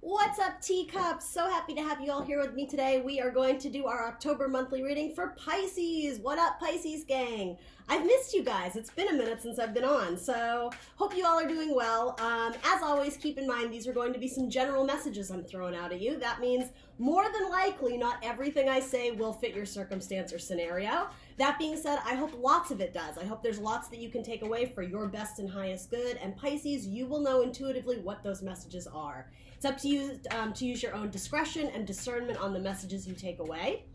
What's up, teacups? So happy to have you all here with me today. We are going to do our October monthly reading for Pisces. What up, Pisces gang? I've missed you guys. It's been a minute since I've been on, so hope you all are doing well. As always, keep in mind these are going to be some general messages I'm throwing out at you. That means more than likely not everything I say will fit your circumstance or scenario. That being said, I hope lots of it does. I hope there's lots that you can take away for your best and highest good, and Pisces, you will know intuitively what those messages are. It's up to you to use your own discretion and discernment on the messages you take away.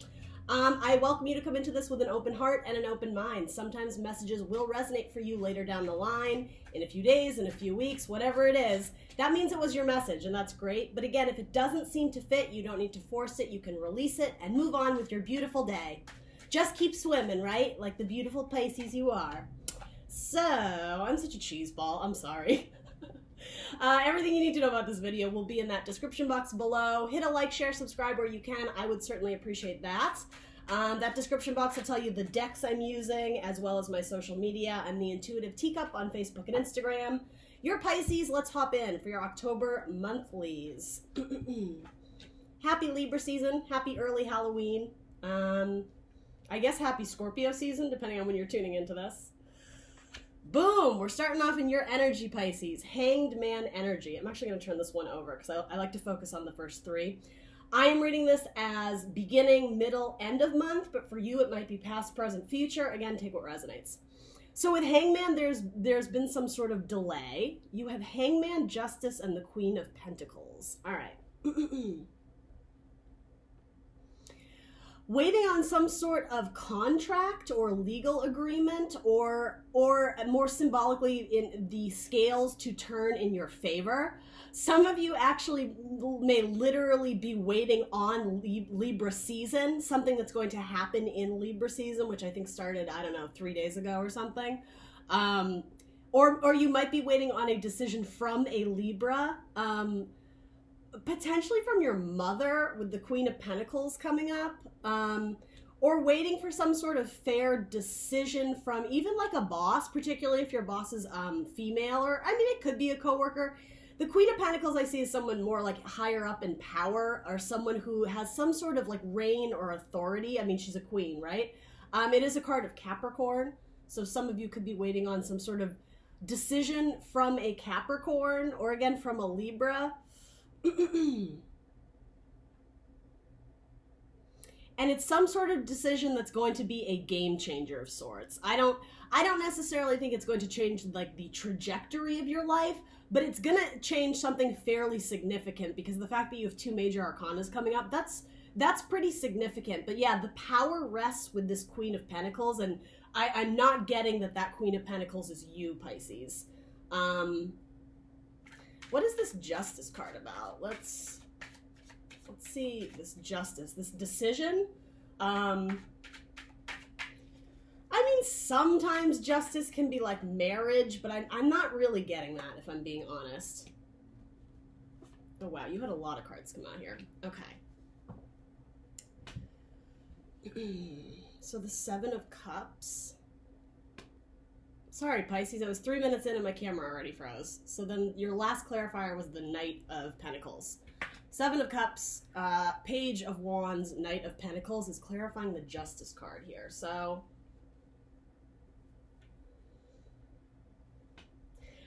I welcome you to come into this with an open heart and an open mind. Sometimes messages will resonate for you later down the line, in a few days, in a few weeks, whatever it is. That means it was your message, and that's great. But again, if it doesn't seem to fit, you don't need to force it. You can release it and move on with your beautiful day. Just keep swimming, right? Like the beautiful Pisces you are. So, I'm such a cheeseball. I'm sorry. Everything you need to know about this video will be in that description box below. Hit a like, share, subscribe where you can. I would certainly appreciate that. That description box will tell you the decks I'm using, as well as my social media. I'm the Intuitive Teacup on Facebook and Instagram. Your Pisces, let's hop in for your October monthlies. Happy Libra season. Happy early Halloween. I guess happy Scorpio season, depending on when you're tuning into this. Boom! We're starting off in your energy, Pisces. Hanged Man energy. I'm actually going to turn this one over because I like to focus on the first three. I am reading this as beginning, middle, end of month, but for you it might be past, present, future. Again, take what resonates. So with Hangman, there's been some sort of delay. You have Hangman, Justice, and the Queen of Pentacles. All right. Waiting on some sort of contract or legal agreement, or more symbolically in the scales to turn in your favor. Some of you actually may literally be waiting on Libra season, something that's going to happen in Libra season, which I think started, I don't know, 3 days ago or something. Or you might be waiting on a decision from a Libra, potentially from your mother with the Queen of Pentacles coming up, or waiting for some sort of fair decision from even like a boss, particularly if your boss is female, or I mean it could be a coworker. The Queen of Pentacles I see as someone more like higher up in power, or someone who has some sort of like reign or authority. I mean, she's a queen, right? It is a card of Capricorn, so some of you could be waiting on some sort of decision from a Capricorn, or again from a Libra. And it's some sort of decision that's going to be a game changer of sorts. I don't necessarily think it's going to change like the trajectory of your life, but it's going to change something fairly significant, because the fact that you have two major arcanas coming up, that's pretty significant. But yeah, the power rests with this Queen of Pentacles, and I'm not getting that Queen of Pentacles is you, Pisces. What is this Justice card about? Let's see this Justice, this decision. I mean, sometimes justice can be like marriage, but I'm not really getting that, if I'm being honest. Oh wow, you had a lot of cards come out here. Okay. So the Seven of Cups. Sorry, Pisces, I was 3 minutes in and my camera already froze. So then your last clarifier was the Knight of Pentacles. Seven of Cups, Page of Wands, Knight of Pentacles is clarifying the Justice card here. So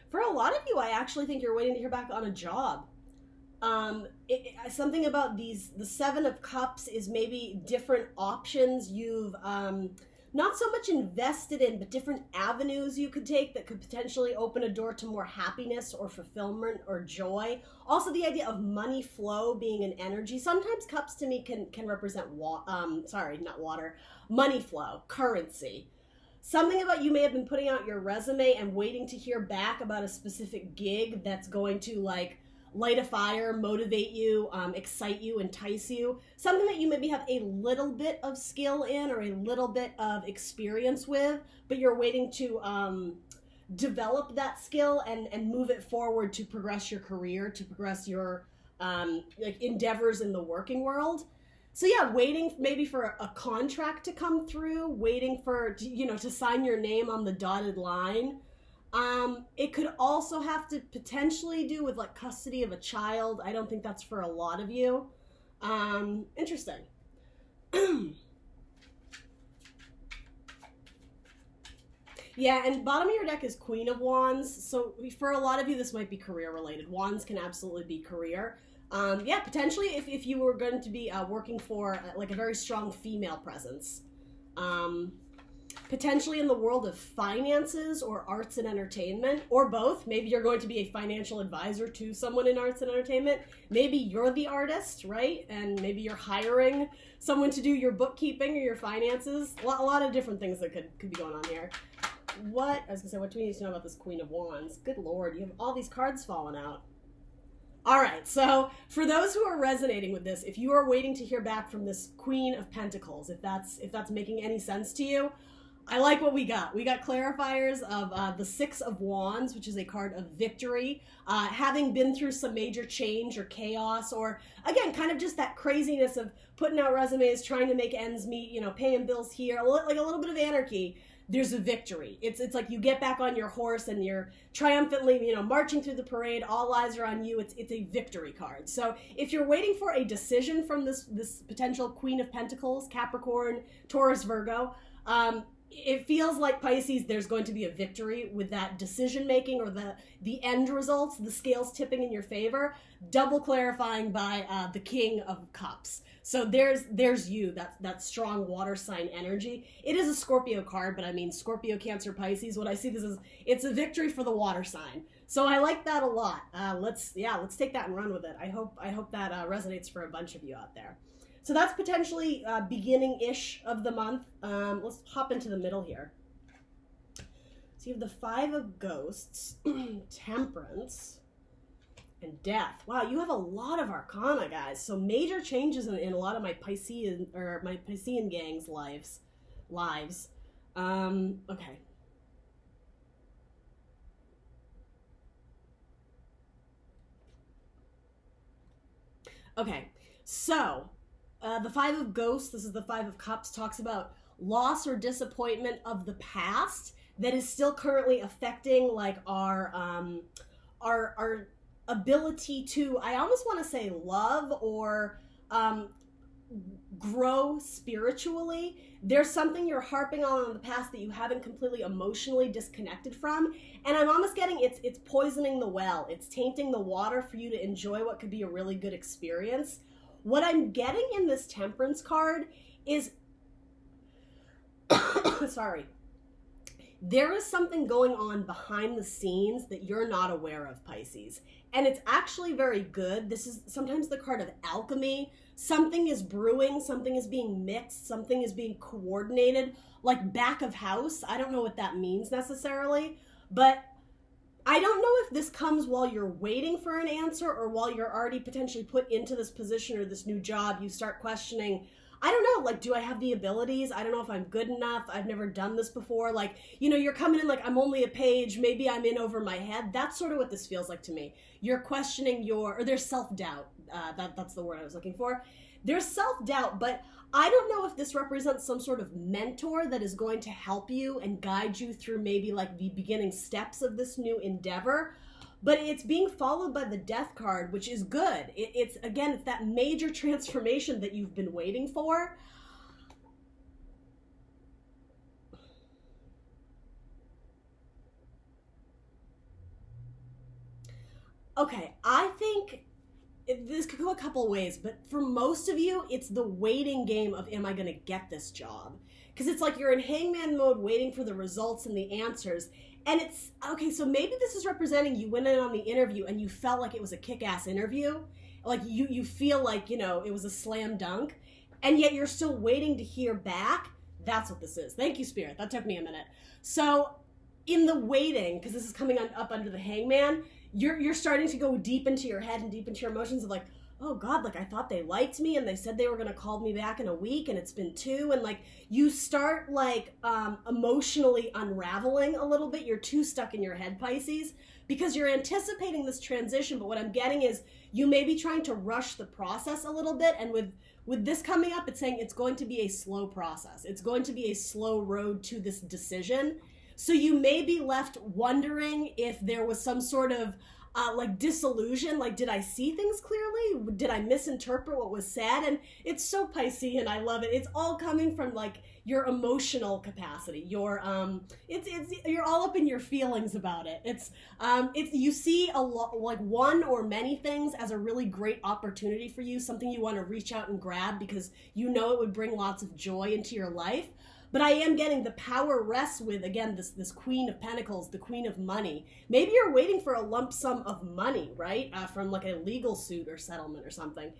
for a lot of you, I actually think you're waiting to hear back on a job. Something about the Seven of Cups is maybe different options you've not so much invested in, but different avenues you could take that could potentially open a door to more happiness or fulfillment or joy. Also, the idea of money flow being an energy. Sometimes cups to me can represent money flow, currency. Something about you may have been putting out your resume and waiting to hear back about a specific gig that's going to like light a fire, motivate you, excite you, entice you. Something that you maybe have a little bit of skill in or a little bit of experience with, but you're waiting to develop that skill and move it forward to progress your career, to progress your like endeavors in the working world. So yeah, waiting maybe for a contract to come through, waiting for, to sign your name on the dotted line. It could also have to potentially do with like custody of a child. I don't think that's for a lot of you. Interesting. Yeah, and bottom of your deck is Queen of Wands. So for a lot of you, this might be career related. Wands can absolutely be career. Yeah, potentially if you were going to be working for like a very strong female presence. Potentially in the world of finances or arts and entertainment, or both. Maybe you're going to be a financial advisor to someone in arts and entertainment. Maybe you're the artist, right? And maybe you're hiring someone to do your bookkeeping or your finances. A lot of different things that could be going on here. What do we need to know about this Queen of Wands? Good Lord, you have all these cards falling out. All right, so for those who are resonating with this, if you are waiting to hear back from this Queen of Pentacles, if that's making any sense to you, I like what we got. We got clarifiers of the Six of Wands, which is a card of victory, having been through some major change or chaos, or again, kind of just that craziness of putting out resumes, trying to make ends meet, you know, paying bills here, like a little bit of anarchy. There's a victory. It's like you get back on your horse and you're triumphantly, you know, marching through the parade. All eyes are on you. It's a victory card. So if you're waiting for a decision from this potential Queen of Pentacles, Capricorn, Taurus, Virgo, it feels like Pisces, there's going to be a victory with that decision making or the end results, the scales tipping in your favor, double clarifying by the King of Cups. So there's you, that strong water sign energy. It is a Scorpio card, but I mean Scorpio, Cancer, Pisces. What I see this is, it's a victory for the water sign. So I like that a lot. Let's take that and run with it. I hope that resonates for a bunch of you out there. So that's potentially beginning-ish of the month. Let's hop into the middle here. So you have the Five of Ghosts, Temperance, and Death. Wow, you have a lot of arcana, guys. So major changes in a lot of my Piscean gang's lives. Okay. Okay, so the Five of Ghosts, this is the Five of Cups, talks about loss or disappointment of the past that is still currently affecting like our ability to, I almost want to say love or grow spiritually. There's something you're harping on in the past that you haven't completely emotionally disconnected from, and I'm almost getting it's poisoning the well. It's tainting the water for you to enjoy what could be a really good experience. What I'm getting in this Temperance card is sorry. There is something going on behind the scenes that you're not aware of, Pisces. And it's actually very good. This is sometimes the card of alchemy. Something is brewing, something is being mixed, something is being coordinated, like back of house. I don't know what that means necessarily, but I don't know if this comes while you're waiting for an answer or while you're already potentially put into this position or this new job. You start questioning, I don't know, like, do I have the abilities? I don't know if I'm good enough. I've never done this before. Like, you know, you're coming in like, I'm only a page. Maybe I'm in over my head. That's sort of what this feels like to me. You're questioning or there's self-doubt. That's the word I was looking for. There's self-doubt, but I don't know if this represents some sort of mentor that is going to help you and guide you through maybe like the beginning steps of this new endeavor. But it's being followed by the Death card, which is good. It's that major transformation that you've been waiting for. Okay, I think this could go a couple ways, but for most of you, it's the waiting game of, am I going to get this job? Because it's like you're in hangman mode waiting for the results and the answers. And it's, okay, so maybe this is representing you went in on the interview and you felt like it was a kick-ass interview. Like you feel like, you know, it was a slam dunk. And yet you're still waiting to hear back. That's what this is. Thank you, Spirit. That took me a minute. So in the waiting, because this is coming up under the hangman, you're starting to go deep into your head and deep into your emotions of like, oh God, like I thought they liked me and they said they were going to call me back in a week and it's been 2. And like you start like emotionally unraveling a little bit. You're too stuck in your head, Pisces, because you're anticipating this transition. But what I'm getting is you may be trying to rush the process a little bit. And with this coming up, it's saying it's going to be a slow process. It's going to be a slow road to this decision. So you may be left wondering if there was some sort of like disillusion, like did I see things clearly? Did I misinterpret what was said? And it's so Piscean, I love it. It's all coming from like your emotional capacity. Your it's you're all up in your feelings about it. It's you see a lot, like one or many things as a really great opportunity for you, something you want to reach out and grab because you know it would bring lots of joy into your life. But I am getting the power rests with, again, this Queen of Pentacles, the Queen of Money. Maybe you're waiting for a lump sum of money, right? From like a legal suit or settlement or something.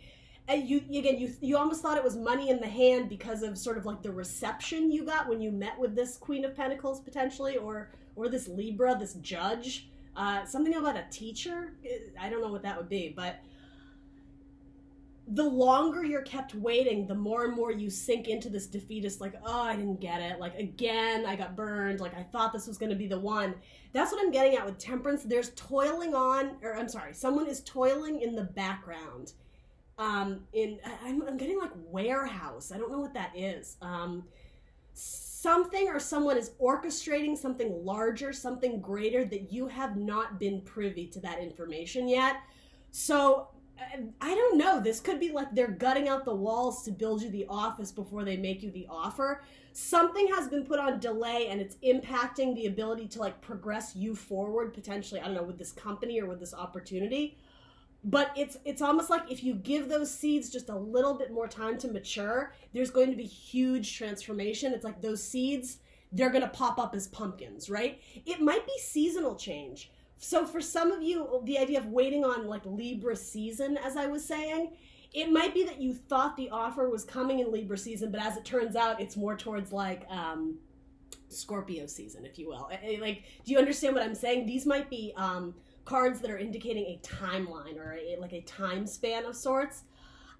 And you almost thought it was money in the hand because of sort of like the reception you got when you met with this Queen of Pentacles potentially, or this Libra, this judge. Something about a teacher. I don't know what that would be, but the longer you're kept waiting, the more and more you sink into this defeatist, like, oh, I didn't get it. Like, again, I got burned. Like, I thought this was going to be the one. That's what I'm getting at with Temperance. There's someone is toiling in the background. I'm getting like warehouse. I don't know what that is. Something or someone is orchestrating something larger, something greater that you have not been privy to that information yet. So I don't know. This could be like they're gutting out the walls to build you the office before they make you the offer. Something has been put on delay and it's impacting the ability to like progress you forward potentially, I don't know, with this company or with this opportunity. But it's almost like if you give those seeds just a little bit more time to mature, there's going to be huge transformation. It's like those seeds, they're going to pop up as pumpkins, right? It might be seasonal change. So for some of you, the idea of waiting on like Libra season, as I was saying, it might be that you thought the offer was coming in Libra season, but as it turns out, it's more towards like Scorpio season, if you will. Like, do you understand what I'm saying? These might be cards that are indicating a timeline or like a time span of sorts.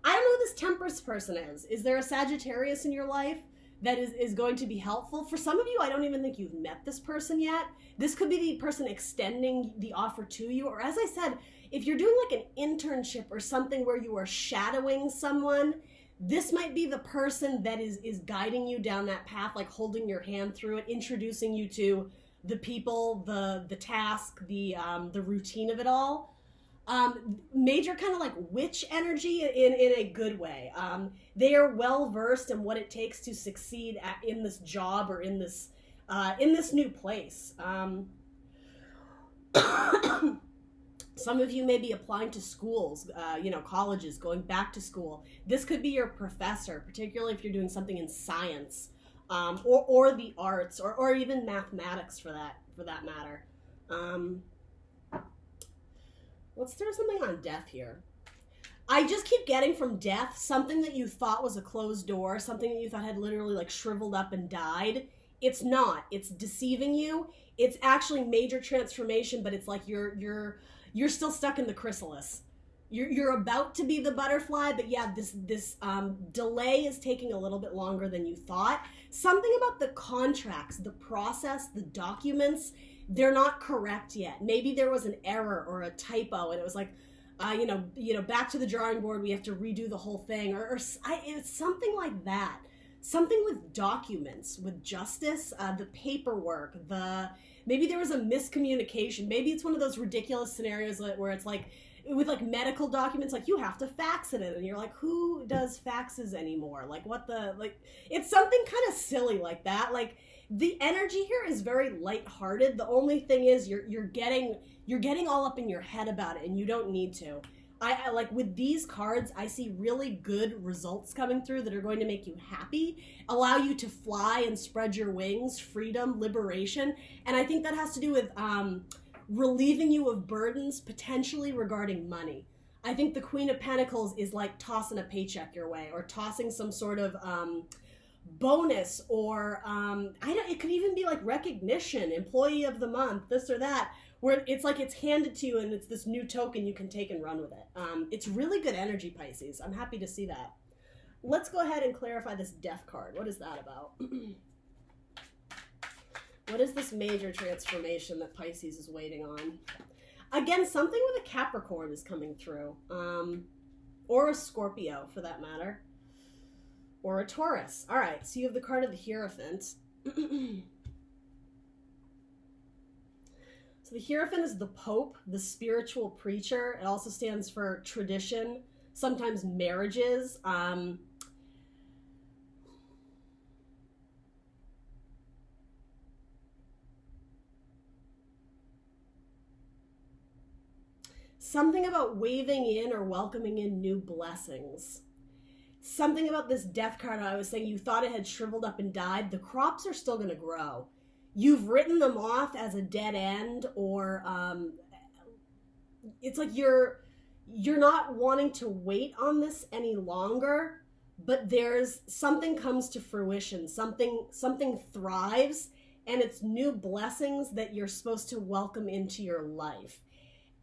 I don't know who this Temperance person is. Is there a Sagittarius in your life that is going to be helpful? For some of you, I don't even think you've met this person yet. This could be the person extending the offer to you. Or as I said, if you're doing like an internship or something where you are shadowing someone, this might be the person that is guiding you down that path, like holding your hand through it, introducing you to the people, the task, the routine of it all. Major kind of like witch energy in a good way. They are well versed in what it takes to succeed in this job or in this new place. Some of you may be applying to schools, colleges, going back to school. This could be your professor, particularly if you're doing something in science, or the arts, or even mathematics for that matter. Let's throw something on death here. I just keep getting from death something that you thought was a closed door, something that you thought had literally like shriveled up and died. It's not. It's deceiving you. It's actually major transformation, but it's like you're still stuck in the chrysalis. You're about to be the butterfly, but yeah, this delay is taking a little bit longer than you thought. Something about the contracts, the process, the documents, they're not correct yet. Maybe there was an error or a typo, and it was like, back to the drawing board. We have to redo the whole thing, or it's something like that. Something with documents, with justice, the paperwork, maybe there was a miscommunication. Maybe it's one of those ridiculous scenarios where it's like, with like medical documents, like you have to fax it in, and you're like, who does faxes anymore? Like it's something kind of silly like that. Like the energy here is very lighthearted. The only thing is you're getting all up in your head about it, and you don't need to. I like with these cards, I see really good results coming through that are going to make you happy, allow you to fly and spread your wings, freedom, liberation. And I think that has to do with relieving you of burdens, potentially regarding money. I think the Queen of Pentacles is like tossing a paycheck your way, or tossing some sort of bonus, or it could even be like recognition, employee of the month, this or that, where it's like it's handed to you and it's this new token you can take and run with it. It's really good energy, Pisces. I'm happy to see that. Let's go ahead and clarify this death card. What is that about? What is this major transformation that Pisces is waiting on? Again, something with a Capricorn is coming through. Or a Scorpio, for that matter. Or a Taurus. All right, so you have the card of the Hierophant. So the Hierophant is the Pope, the spiritual preacher. It also stands for tradition, sometimes marriages. Something about waving in or welcoming in new blessings. Something about this death card, I was saying you thought it had shriveled up and died. The crops are still going to grow. You've written them off as a dead end, or it's like you're not wanting to wait on this any longer, but there's something comes to fruition, something thrives, and it's new blessings that you're supposed to welcome into your life.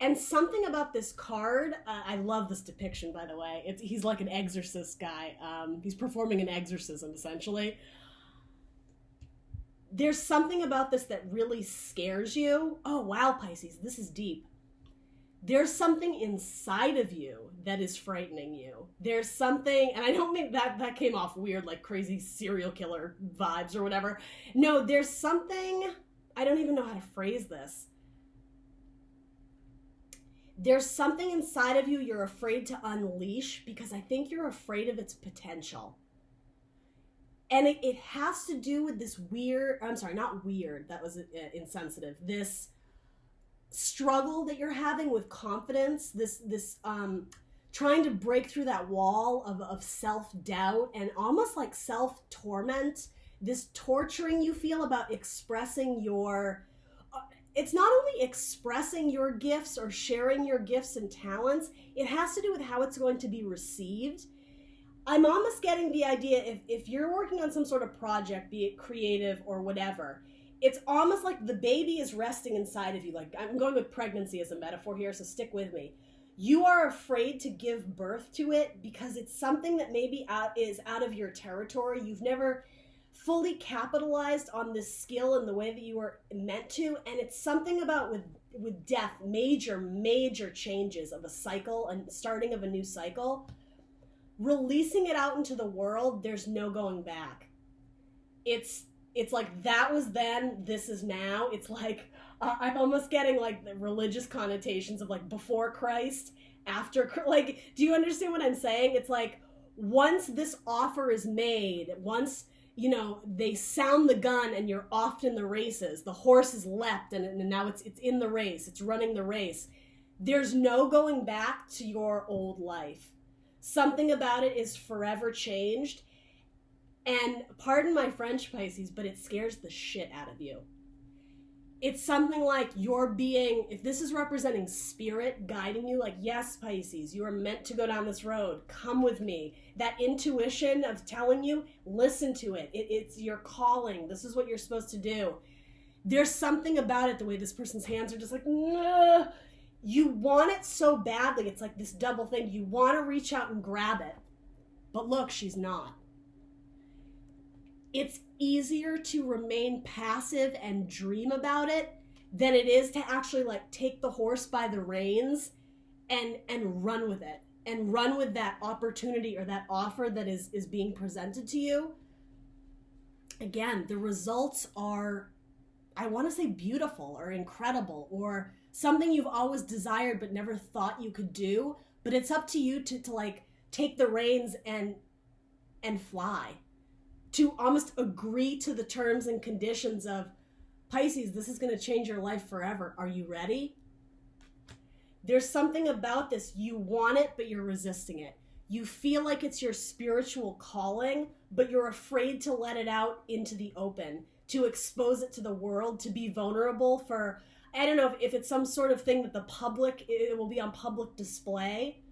And something about this card, I love this depiction, by the way. He's like an exorcist guy. He's performing an exorcism, essentially. There's something about this that really scares you. Oh, wow, Pisces, this is deep. There's something inside of you that is frightening you. There's something, and I don't think that came off weird, like crazy serial killer vibes or whatever. No, there's something, I don't even know how to phrase this. There's something inside of you you're afraid to unleash because I think you're afraid of its potential. And it has to do with this weird, I'm sorry, not weird, that was insensitive, this struggle that you're having with confidence, this trying to break through that wall of self-doubt and almost like self-torment, this torturing you feel about expressing your... It's not only expressing your gifts or sharing your gifts and talents, it has to do with how it's going to be received. I'm almost getting the idea if you're working on some sort of project, be it creative or whatever, it's almost like the baby is resting inside of you. Like, I'm going with pregnancy as a metaphor here, so stick with me. You are afraid to give birth to it because it's something that maybe is out of your territory. You've never fully capitalized on this skill in the way that you were meant to, and it's something about with death, major changes of a cycle and starting of a new cycle, releasing it out into the world. There's no going back. It's like that was then, this is now. It's like I'm almost getting like the religious connotations of like before Christ, after, like, do you understand what I'm saying? It's like once this offer is made, once they sound the gun and you're off in the races, the horse is leapt and now it's in the race, it's running the race. There's no going back to your old life. Something about it is forever changed. And pardon my French, Pisces, but it scares the shit out of you. It's something like you're being, if this is representing spirit guiding you, like, yes, Pisces, you are meant to go down this road. Come with me. That intuition of telling you, listen to it. It's your calling. This is what you're supposed to do. There's something about it, the way this person's hands are just like, nah. You want it so badly. It's like this double thing. You want to reach out and grab it. But look, she's not. It's easier to remain passive and dream about it than it is to actually like take the horse by the reins and run with it and run with that opportunity or that offer that is being presented to you. Again, the results are, I want to say, beautiful or incredible or something you've always desired but never thought you could do. But it's up to you to like take the reins and fly. To almost agree to the terms and conditions of, Pisces, this is going to change your life forever. Are you ready? There's something about this. You want it, but you're resisting it. You feel like it's your spiritual calling, but you're afraid to let it out into the open, to expose it to the world, to be vulnerable for, I don't know if it's some sort of thing that the public, it will be on public display.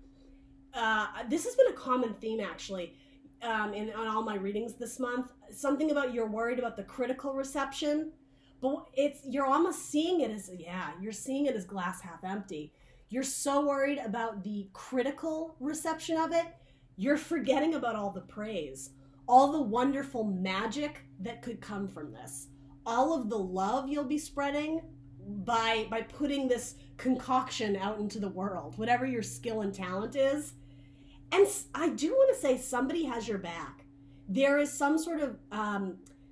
This has been a common theme, actually. On all my readings this month, something about you're worried about the critical reception, but you're almost seeing it as, you're seeing it as glass half empty. You're so worried about the critical reception of it, you're forgetting about all the praise, all the wonderful magic that could come from this, all of the love you'll be spreading by putting this concoction out into the world, whatever your skill and talent is. And I do want to say somebody has your back. There is some sort of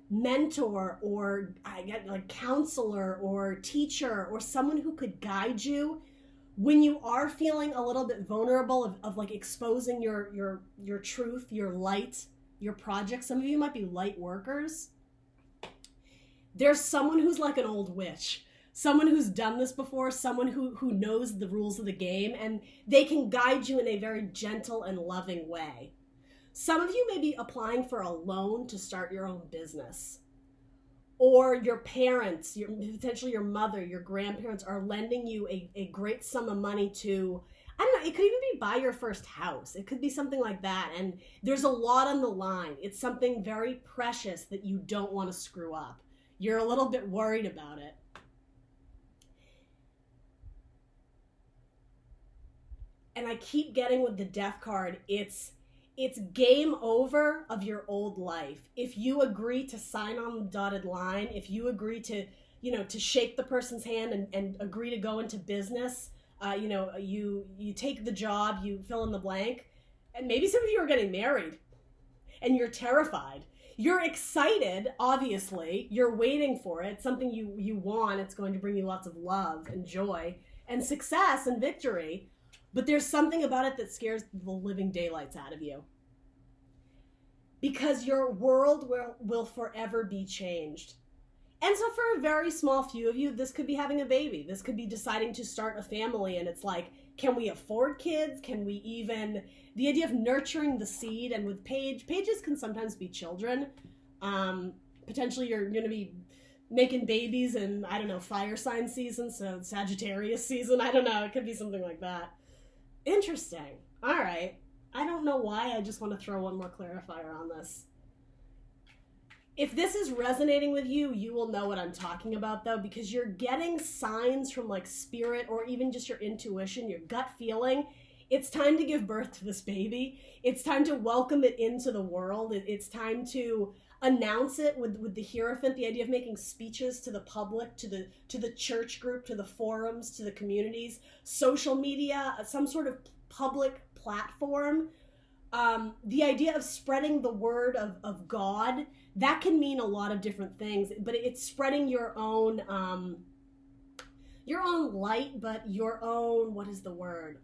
mentor or I get like counselor or teacher or someone who could guide you when you are feeling a little bit vulnerable of like exposing your truth, your light, your project. Some of you might be light workers. There's someone who's like an old witch, someone who's done this before, someone who knows the rules of the game, and they can guide you in a very gentle and loving way. Some of you may be applying for a loan to start your own business. Or your parents, potentially your mother, your grandparents are lending you a great sum of money to, I don't know, it could even be buy your first house. It could be something like that. And there's a lot on the line. It's something very precious that you don't want to screw up. You're a little bit worried about it. And I keep getting with the death card, it's game over of your old life. If you agree to sign on the dotted line, if you agree to, to shake the person's hand and agree to go into business, you take the job, you fill in the blank, and maybe some of you are getting married and you're terrified. You're excited, obviously. You're waiting for it. It's something you want. It's going to bring you lots of love and joy and success and victory. But there's something about it that scares the living daylights out of you. Because your world will forever be changed. And so for a very small few of you, this could be having a baby. This could be deciding to start a family. And it's like, can we afford kids? Can we even... The idea of nurturing the seed, and with pages can sometimes be children. Potentially you're going to be making babies in, I don't know, fire sign season, so Sagittarius season. I don't know. It could be something like that. Interesting. All right. I don't know why. I just want to throw one more clarifier on this. If this is resonating with you, you will know what I'm talking about, though, because you're getting signs from like spirit or even just your intuition, your gut feeling. It's time to give birth to this baby. It's time to welcome it into the world. It's time to announce it with the Hierophant, the idea of making speeches to the public, to the church group, to the forums, to the communities, social media, some sort of public platform. The idea of spreading the word of God, that can mean a lot of different things, but it's spreading your own light, but your own, what is the word?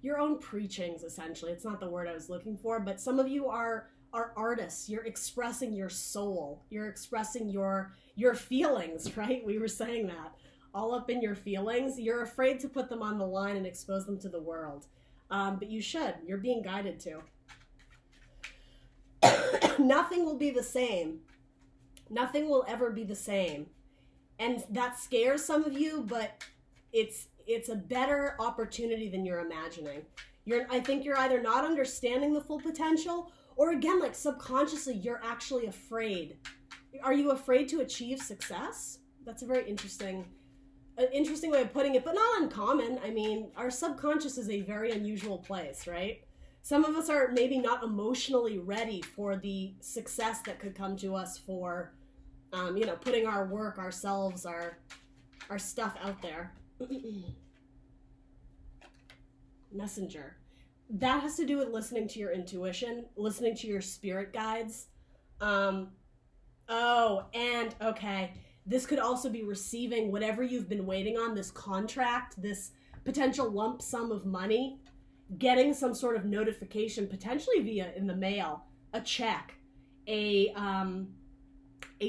Your own preachings, essentially. It's not the word I was looking for, but some of you are artists. You're expressing your soul. You're expressing your feelings, right? We were saying that. All up in your feelings. You're afraid to put them on the line and expose them to the world. But you should. You're being guided to. Nothing will be the same. Nothing will ever be the same. And that scares some of you, but it's a better opportunity than you're imagining. I think you're either not understanding the full potential, or again, like subconsciously, you're actually afraid. Are you afraid to achieve success? That's a very interesting way of putting it, but not uncommon. I mean, our subconscious is a very unusual place, right? Some of us are maybe not emotionally ready for the success that could come to us for, putting our work, ourselves, our stuff out there. Messenger. That has to do with listening to your intuition, listening to your spirit guides. This could also be receiving whatever you've been waiting on, this contract, this potential lump sum of money, getting some sort of notification, potentially via in the mail, a check, a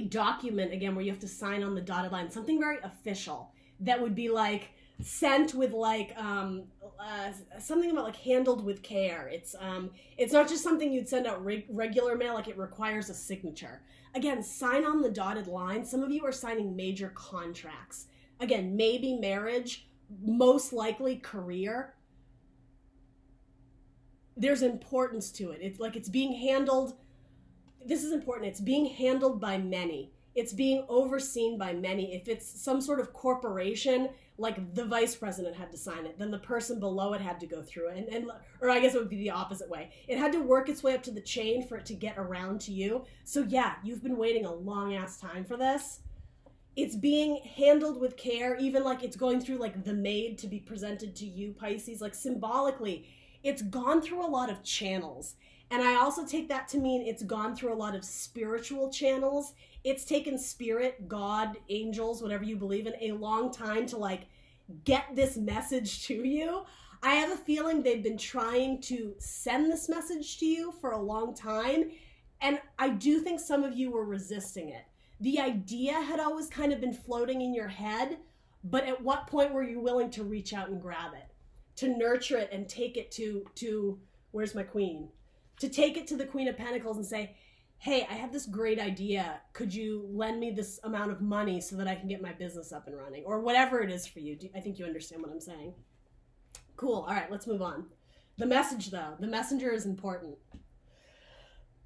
document, again, where you have to sign on the dotted line, something very official that would be like sent with like something about like handled with care. It's not just something you'd send out regular mail, like it requires a signature. Again, sign on the dotted line. Some of you are signing major contracts. Again, maybe marriage, most likely career. There's importance to it. It's like it's being handled. This is important. It's being handled by many. It's being overseen by many. If it's some sort of corporation, like the vice president had to sign it, then the person below it had to go through it. Or I guess it would be the opposite way. It had to work its way up to the chain for it to get around to you. So yeah, you've been waiting a long ass time for this. it's being handled with care, even like it's going through like the maid to be presented to you, Pisces, like symbolically, it's gone through a lot of channels. And I also take that to mean it's gone through a lot of spiritual channels. It's taken spirit, God, angels, whatever you believe in, a long time to like get this message to you. I have a feeling they've been trying to send this message to you for a long time. And I do think some of you were resisting it. The idea had always kind of been floating in your head, but at what point were you willing to reach out and grab it, to nurture it and take it to where's my queen? To take it to the Queen of Pentacles and say, hey, I have this great idea. Could you lend me this amount of money so that I can get my business up and running? Or whatever it is for you. I think you understand what I'm saying. Cool. All right, let's move on. The message, though. The messenger is important.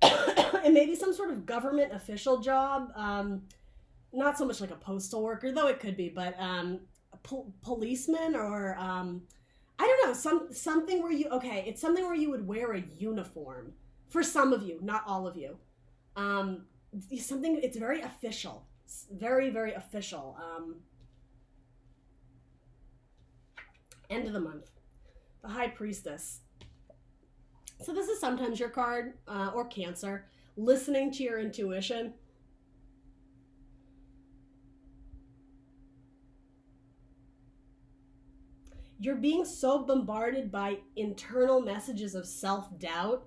It may be some sort of government official job. Not so much like a postal worker, though it could be, but a policeman or... I don't know, something where it's something where you would wear a uniform. For some of you, not all of you. It's very official. It's very, very official. End of the month. The High Priestess. So this is sometimes your card, or Cancer, listening to your intuition. You're being so bombarded by internal messages of self-doubt,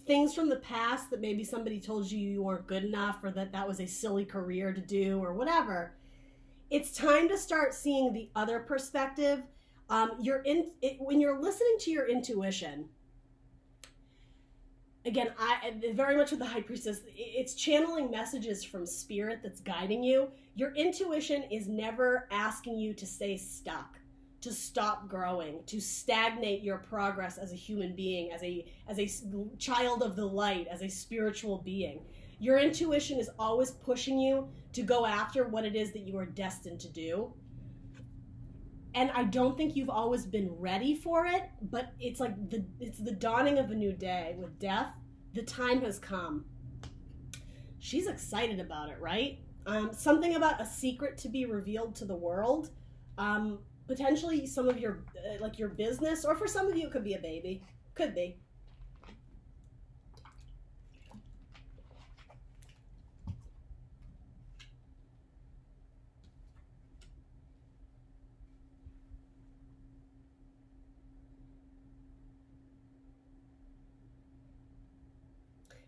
things from the past that maybe somebody told you you weren't good enough or that was a silly career to do or whatever. It's time to start seeing the other perspective. When you're listening to your intuition, again, I very much with the High Priestess, it's channeling messages from spirit that's guiding you. Your intuition is never asking you to stay stuck, to stop growing, to stagnate your progress as a human being, as a child of the light, as a spiritual being. Your intuition is always pushing you to go after what it is that you are destined to do. And I don't think you've always been ready for it, but it's like it's the dawning of a new day with death. The time has come. She's excited about it, right? Something about a secret to be revealed to the world. Potentially some of your, like your business, or for some of you it could be a baby. Could be.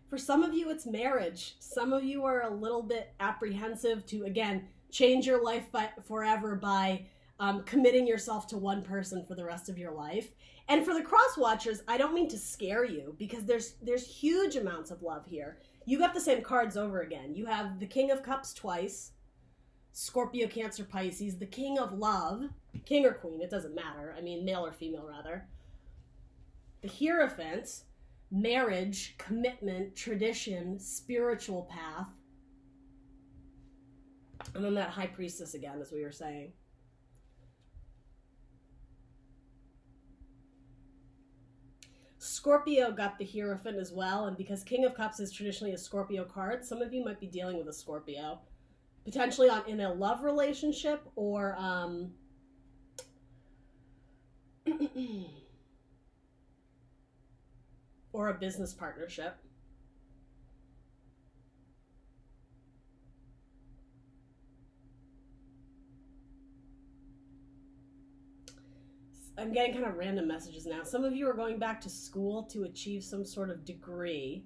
For some of you, it's marriage. Some of you are a little bit apprehensive to, again, change your life forever by committing yourself to one person for the rest of your life. And for the cross watchers, I don't mean to scare you, because there's huge amounts of love here. You got the same cards over again. You have the King of Cups twice, Scorpio, Cancer, Pisces, the King of Love, King or Queen, it doesn't matter. I mean, male or female, rather. The Hierophant, marriage, commitment, tradition, spiritual path. And then that High Priestess again, as we were saying. Scorpio got the Hierophant as well, and because King of Cups is traditionally a Scorpio card, some of you might be dealing with a Scorpio. Potentially in a love relationship or or a business partnership. I'm getting kind of random messages now. Some of you are going back to school to achieve some sort of degree.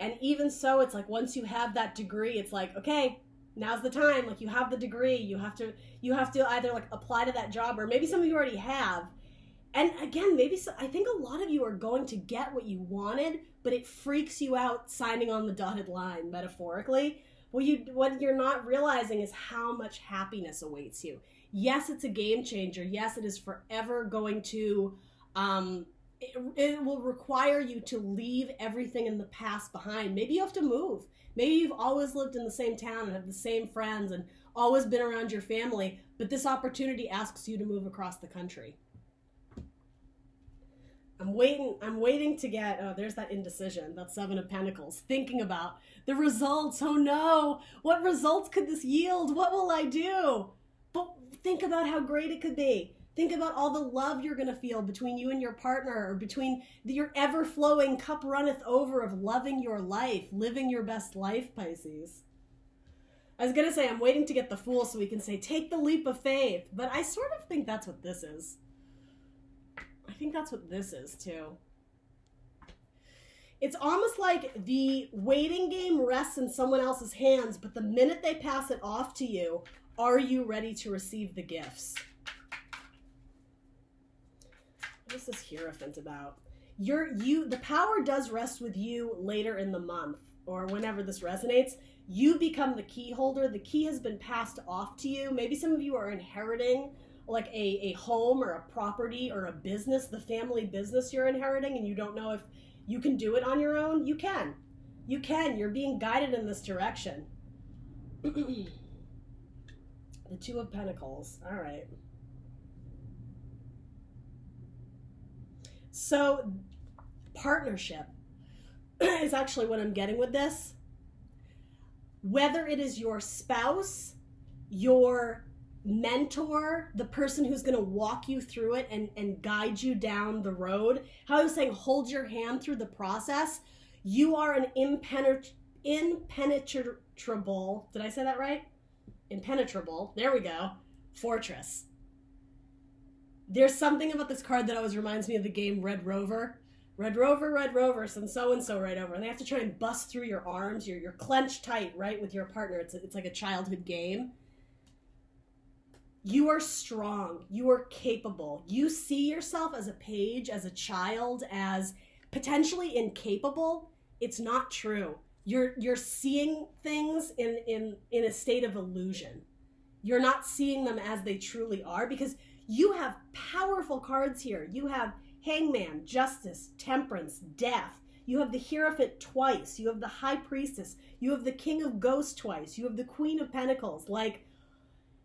And even so, it's like once you have that degree, it's like, okay, now's the time. Like, you have the degree. You have to either like apply to that job, or maybe some of you already have. And again, I think a lot of you are going to get what you wanted, but it freaks you out signing on the dotted line, metaphorically. What you're not realizing is how much happiness awaits you. Yes, it's a game changer. Yes, it is forever going to, it will require you to leave everything in the past behind. Maybe you have to move. Maybe you've always lived in the same town and have the same friends and always been around your family, but this opportunity asks you to move across the country. I'm waiting to get, oh, there's that indecision, that Seven of Pentacles, thinking about the results. Oh no, what results could this yield? What will I do? But think about how great it could be. Think about all the love you're going to feel between you and your partner, or between your ever-flowing cup runneth over of loving your life, living your best life, Pisces. I was going to say I'm waiting to get the Fool so we can say take the leap of faith, but I sort of think that's what this is. I think that's what this is too. It's almost like the waiting game rests in someone else's hands, but the minute they pass it off to you, are you ready to receive the gifts? What is this Hierophant about? The power does rest with you later in the month, or whenever this resonates. You become the key holder. The key has been passed off to you. Maybe some of you are inheriting like a home or a property or a business, the family business you're inheriting, and you don't know if you can do it on your own. You can. You can. You're being guided in this direction. The Two of Pentacles. All right. So, partnership is actually what I'm getting with this. Whether it is your spouse, your mentor, the person who's going to walk you through it and guide you down the road, how I was saying, hold your hand through the process. You are an impenetrable, did I say that right? Impenetrable, there we go, fortress. There's something about this card that always reminds me of the game Red Rover. Red Rover, send so-and-so right over. And they have to try and bust through your arms. You're clenched tight, right, with your partner. It's like a childhood game. You are strong. You are capable. You see yourself as a page, as a child, as potentially incapable. It's not true. You're seeing things in a state of illusion. You're not seeing them as they truly are, because you have powerful cards here. You have Hangman, Justice, Temperance, Death. You have the Hierophant twice. You have the High Priestess. You have the King of Ghosts twice. You have the Queen of Pentacles. Like,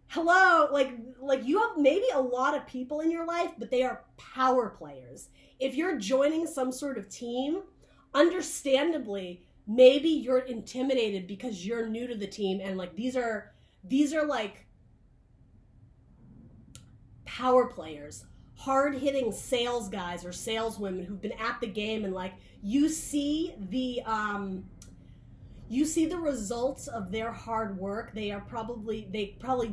hello, like you have maybe a lot of people in your life, but they are power players. If you're joining some sort of team, understandably, maybe you're intimidated because you're new to the team, and like these are like power players, hard-hitting sales guys or saleswomen who've been at the game, and like you see the results of their hard work. They probably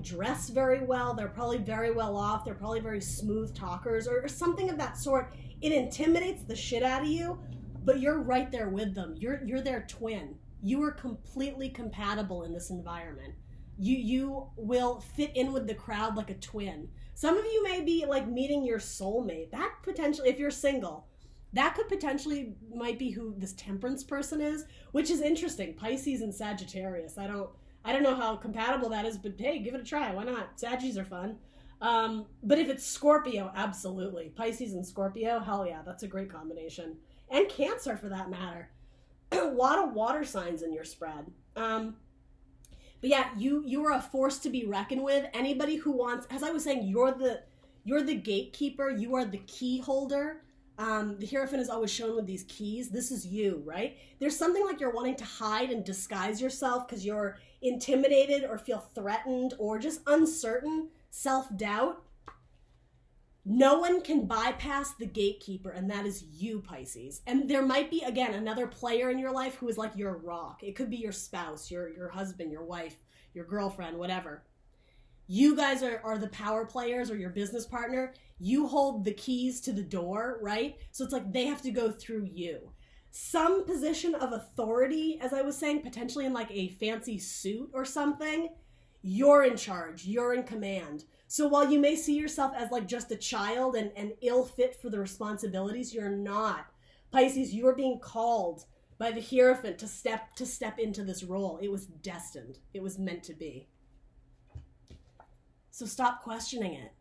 dress very well. They're probably very well off. They're probably very smooth talkers or something of that sort. It intimidates the shit out of you, but you're right there with them. You're their twin. You are completely compatible in this environment. You will fit in with the crowd like a twin. Some of you may be like meeting your soulmate. That potentially, if you're single, that could potentially might be who this Temperance person is, which is interesting. Pisces and Sagittarius. I don't know how compatible that is, but hey, give it a try. Why not? Saggies are fun. But if it's Scorpio, absolutely. Pisces and Scorpio, hell yeah, that's a great combination. And Cancer for that matter. A lot of water signs in your spread. But yeah, you are a force to be reckoned with. Anybody who wants, as I was saying, you're the gatekeeper. You are the key holder. The Hierophant is always shown with these keys. This is you, right? There's something like you're wanting to hide and disguise yourself because you're intimidated or feel threatened or just uncertain, self-doubt. No one can bypass the gatekeeper, and that is you, Pisces. And there might be, again, another player in your life who is like your rock. It could be your spouse, your husband, your wife, your girlfriend, whatever. You guys are the power players, or your business partner. You hold the keys to the door, right? So it's like they have to go through you. Some position of authority, as I was saying, potentially in like a fancy suit or something, you're in charge, you're in command. So while you may see yourself as like just a child and ill fit for the responsibilities, you're not. Pisces, you are being called by the Hierophant to step into this role. It was destined. It was meant to be. So stop questioning it.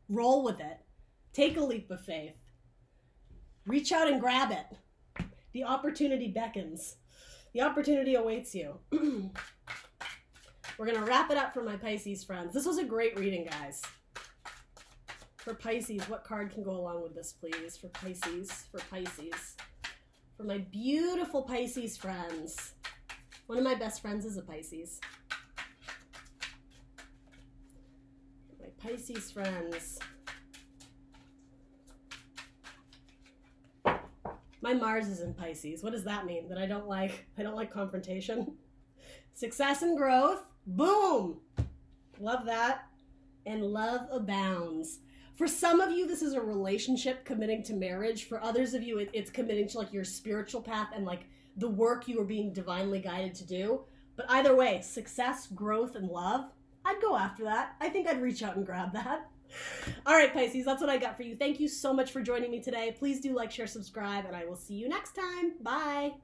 Roll with it. Take a leap of faith. Reach out and grab it. The opportunity beckons. The opportunity awaits you. We're going to wrap it up for my Pisces friends. This was a great reading, guys. For Pisces, what card can go along with this, please? For Pisces, for my beautiful Pisces friends. One of my best friends is a Pisces. My Pisces friends. My Mars is in Pisces. What does that mean? That I don't like confrontation? Success and growth. Boom! Love that. And love abounds. For some of you, this is a relationship committing to marriage. For others of you, it's committing to like your spiritual path and like the work you are being divinely guided to do. But either way, success, growth, and love, I'd go after that. I think I'd reach out and grab that. All right, Pisces, that's what I got for you. Thank you so much for joining me today. Please do like, share, subscribe, and I will see you next time. Bye.